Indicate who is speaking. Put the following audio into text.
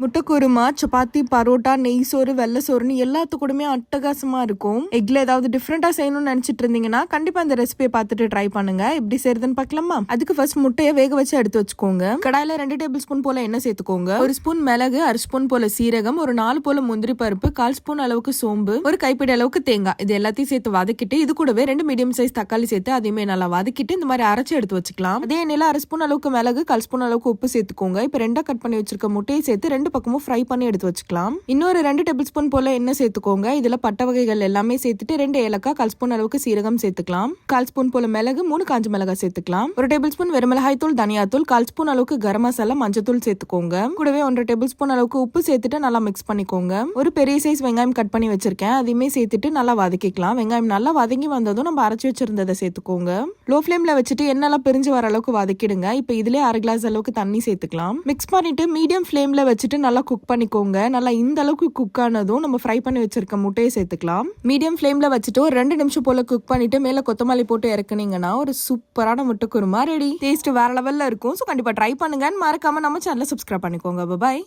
Speaker 1: முட்டை குருமா, சப்பாத்தி, பரோட்டா, நெய் சோறு, வெள்ளை சோறுன்னு எல்லாத்துக்கூடமே அட்டகாசமா இருக்கும். எக்ல ஏதாவது டிஃப்ரெண்டா செய்யணும்னு நினைச்சிட்டு இருந்தீங்கன்னா கண்டிப்பா இந்த ரெசிபியை பார்த்துட்டு ட்ரை பண்ணுங்க. எப்படி செய்யறதுன்னு பார்க்கலாமா? அதுக்கு ஃபர்ஸ்ட் முட்டையை வேக வச்சு எடுத்து வச்சுக்கோங்க. கடாயில 2 டேபிள் ஸ்பூன் போல எண்ணெய் சேர்த்துக்கோங்க. 1 ஸ்பூன் மிளகு, 1/2 ஸ்பூன் போல சீரகம், ஒரு 4 போல முந்திரி பருப்பு, 1/4 ஸ்பூன் அளவுக்கு சோம்பு, ஒரு கைப்பிடி அளவுக்கு தேங்காய், இது எல்லாத்தையும் சேர்த்து வதக்கிட்டு இது கூடவே 2 மீடியம் சைஸ் தக்காளி சேர்த்து அதையுமே நல்லா வதக்கிட்டு இந்த மாதிரி அரைச்சு எடுத்து வச்சுக்கலாம். அதே எண்ணெயில 1/2 ஸ்பூன் அளவுக்கு மிளகு, 1/4 ஸ்பூன் அளவுக்கு உப்பு சேர்த்துக்கோங்க. இப்ப 2 கட் பண்ணி வச்சிருக்க முட்டையை சேர்த்து 2 பக்கமும் ஃப்ரை பண்ணி எடுத்து வச்சுக்கலாம். இன்னொரு 2 டேபிள் ஸ்பூன் போல எண்ணெய் சேர்த்துக்கோங்க. இதுல பட்டை வகைகள் எல்லாமே சேர்த்துட்டு 2 ஏலக்காய், 1/4 ஸ்பூன் அளவுக்கு சீரகம் சேர்த்துக்கலாம். 1/4 ஸ்பூன் போல மிளகு, 3 காஞ்ச மிளகாய் சேர்த்துக்கலாம். 1 டேபிள் ஸ்பூன் வெறுமிளகாய் தூள், தனியாத்தூள், 1/4 ஸ்பூன் அளவுக்கு கரம் மசாலா, மஞ்சத்தூள் சேர்த்துக்கோங்க. கூடவே 1 டேபிள் ஸ்பூன் அளவுக்கு உப்பு சேர்த்துட்டு நல்லா மிக்ஸ் பண்ணிக்கோங்க. ஒரு பெரிய சைஸ் வெங்காயம் கட் பண்ணி வச்சிருக்கேன், அதையுமே சேர்த்துட்டு நல்லா வதக்கிக்கலாம். வெங்காயம் நல்லா வதங்கி வந்ததும் நம்ம அரைச்சு வச்சிருந்ததை சேர்த்துக்கோங்க. லோ ஃபிளேம்ல வச்சுட்டு எண்ணெய் பிரிஞ்சு வர அளவுக்கு வதக்கிடுங்க. இப்ப இதுல 1/2 கிளாஸ் அளவுக்கு தண்ணி சேர்த்துக்கலாம். மிக்ஸ் பண்ணிட்டு மீடியம் ஃபிளேம்ல வச்சுட்டு நல்லா குக் பண்ணிக்கோங்க. நல்லா இந்த அளவுக்கு குக் ஆனதும் நம்ம ஃப்ரை பண்ணி வச்சிருக்க முட்டையை சேர்த்துக்கலாம். மீடியம் ஃபிளேம்ல வச்சுட்டு ஒரு 2 நிமிஷம் போல குக் பண்ணிட்டு மேல கொத்தமல்லி போட்டு இறக்குனீங்கன்னா ஒரு சூப்பரான முட்டை குருமா ரெடி. டேஸ்ட் வேற லெவல்ல இருக்கும். ஸோ கண்டிப்பா ட்ரை பண்ணுங்க. மறக்காம நம்ம சேனலை சப்ஸ்கிரைப் பண்ணிக்கோங்க. பாய்.